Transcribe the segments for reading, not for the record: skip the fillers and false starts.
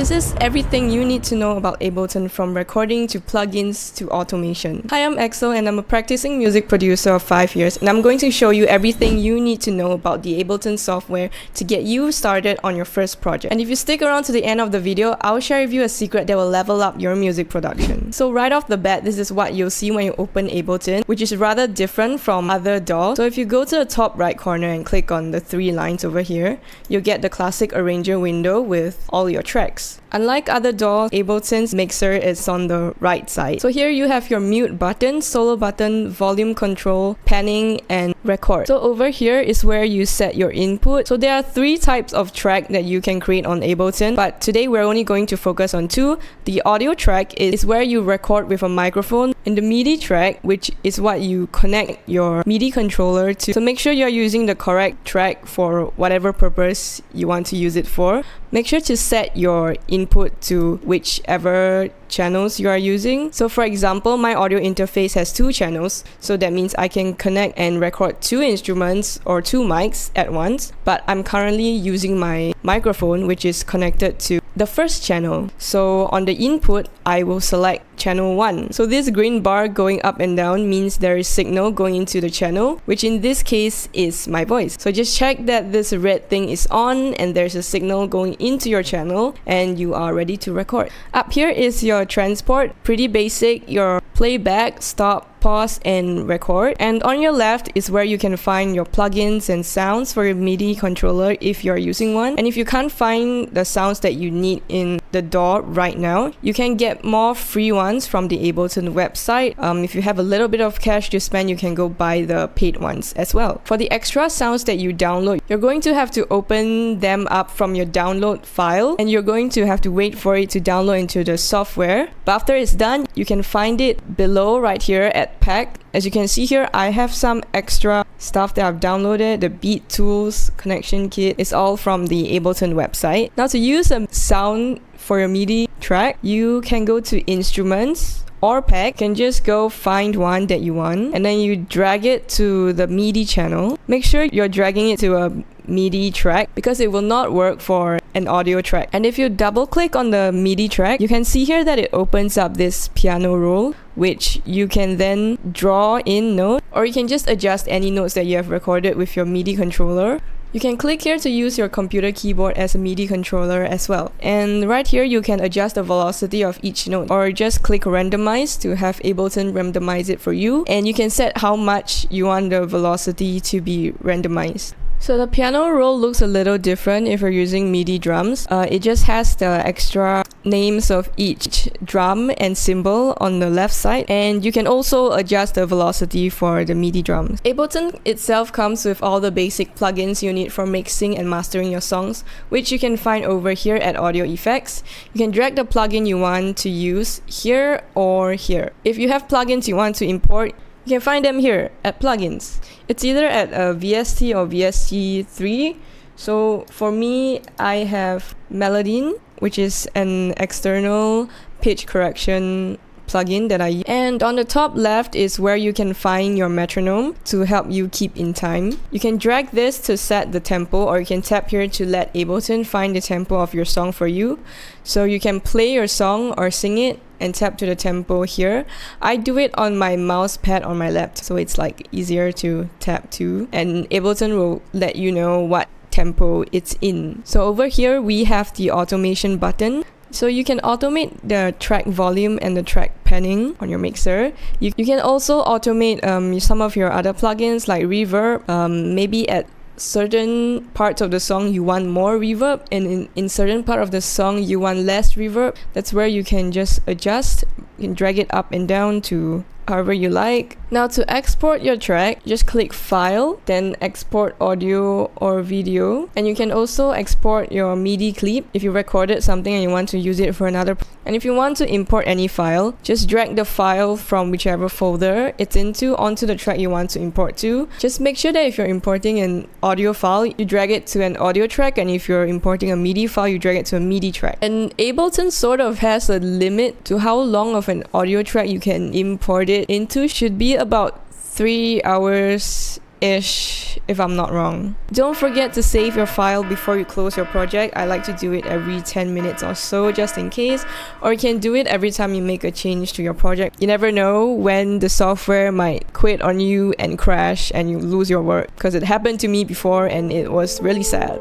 This is everything you need to know about Ableton, from recording to plugins to automation. Hi, I'm Axel and I'm a practicing music producer of 5 years, and I'm going to show you everything you need to know about the Ableton software to get you started on your first project. And if you stick around to the end of the video, I'll share with you a secret that will level up your music production. So right off the bat, this is what you'll see when you open Ableton, which is rather different from other DAWs. So if you go to the top right corner and click on the 3 lines over here, you'll get the classic arranger window with all your tracks. Unlike other DAWs, Ableton's mixer is on the right side. So here you have your mute button, solo button, volume control, panning, and record. So over here is where you set your input. So there are 3 types of track that you can create on Ableton, but today we're only going to focus on 2. The audio track is where you record with a microphone, and the MIDI track, which is what you connect your MIDI controller to. So make sure you're using the correct track for whatever purpose you want to use it for. Make sure to set your input to whichever channels you are using. So for example, my audio interface has 2 channels, so that means I can connect and record 2 instruments or 2 mics at once, but I'm currently using my microphone, which is connected to the first channel. So on the input, I will select channel 1. So this green bar going up and down means there is signal going into the channel, which in this case is my voice. So just check that this red thing is on and there's a signal going into your channel and you are ready to record. Up here is your transport, pretty basic, your playback, stop, pause, and record. And on your left is where you can find your plugins and sounds for your MIDI controller if you're using one. And if you can't find the sounds that you need in the DAW right now, you can get more free ones from the Ableton website. If you have a little bit of cash to spend, you can go buy the paid ones as well. For the extra sounds that you download, you're going to have to open them up from your download file, and you're going to have to wait for it to download into the software. But after it's done, you can find it below right here at Pack. As you can see here, I have some extra stuff that I've downloaded. The beat tools, connection kit is all from the Ableton website. Now to use a sound for your MIDI track, you can go to Instruments or Pack. You can just go find one that you want and then you drag it to the MIDI channel. Make sure you're dragging it to a MIDI track because it will not work for an audio track. And if you double click on the MIDI track, you can see here that it opens up this piano roll, which you can then draw in notes, or you can just adjust any notes that you have recorded with your MIDI controller. You can click here to use your computer keyboard as a MIDI controller as well. And right here you can adjust the velocity of each note, or just click randomize to have Ableton randomize it for you, and you can set how much you want the velocity to be randomized. So the piano roll looks a little different if you're using MIDI drums. It just has the extra names of each drum and cymbal on the left side, and you can also adjust the velocity for the MIDI drums. Ableton itself comes with all the basic plugins you need for mixing and mastering your songs, which you can find over here at Audio Effects. You can drag the plugin you want to use here or here. If you have plugins you want to import, you can find them here at Plugins. It's either at VST or VST3. So for me, I have Melodine, which is an external pitch correction plugin that I use. And on the top left is where you can find your metronome to help you keep in time. You can drag this to set the tempo, or you can tap here to let Ableton find the tempo of your song for you. So you can play your song or sing it and tap to the tempo here. I do it on my mouse pad on my lap, so it's like easier to tap to, and Ableton will let you know what tempo it's in. So over here we have the automation button. So you can automate the track volume and the track panning on your mixer. You can also automate some of your other plugins like reverb. Maybe at certain parts of the song you want more reverb, and in certain part of the song you want less reverb. That's where you can just adjust. You can drag it up and down to however you like. Now to export your track, just click File, then Export Audio or Video. And you can also export your MIDI clip if you recorded something and you want to use it for another. And if you want to import any file, just drag the file from whichever folder it's into onto the track you want to import to. Just make sure that if you're importing an audio file, you drag it to an audio track, and if you're importing a MIDI file, you drag it to a MIDI track. And Ableton sort of has a limit to how long of an audio track you can import it into. Should be about 3 hours ish, if I'm not wrong. Don't forget to save your file before you close your project. I like to do it every 10 minutes or so, just in case, or you can do it every time you make a change to your project. You never know when the software might quit on you and crash and you lose your work, because it happened to me before and it was really sad.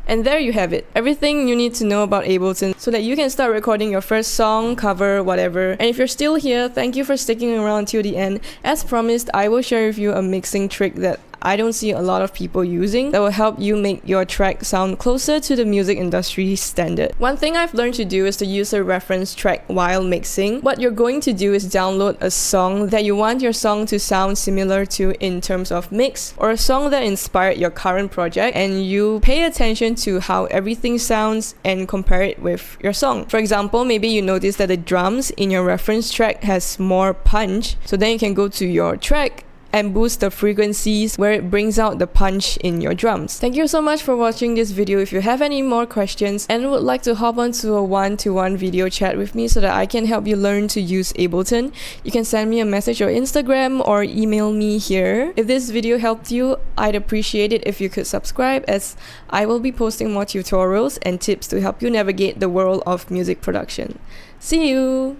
And there you have it, everything you need to know about Ableton so that you can start recording your first song, cover, whatever. And if you're still here, thank you for sticking around till the end. As promised, I will share with you a mixing trick that I don't see a lot of people using that will help you make your track sound closer to the music industry standard. One thing I've learned to do is to use a reference track while mixing. What you're going to do is download a song that you want your song to sound similar to in terms of mix, or a song that inspired your current project, and you pay attention to how everything sounds and compare it with your song. For example, maybe you notice that the drums in your reference track has more punch, so then you can go to your track and boost the frequencies where it brings out the punch in your drums. Thank you so much for watching this video. If you have any more questions and would like to hop onto a one-to-one video chat with me so that I can help you learn to use Ableton, you can send me a message on Instagram or email me here. If this video helped you, I'd appreciate it if you could subscribe, as I will be posting more tutorials and tips to help you navigate the world of music production. See you!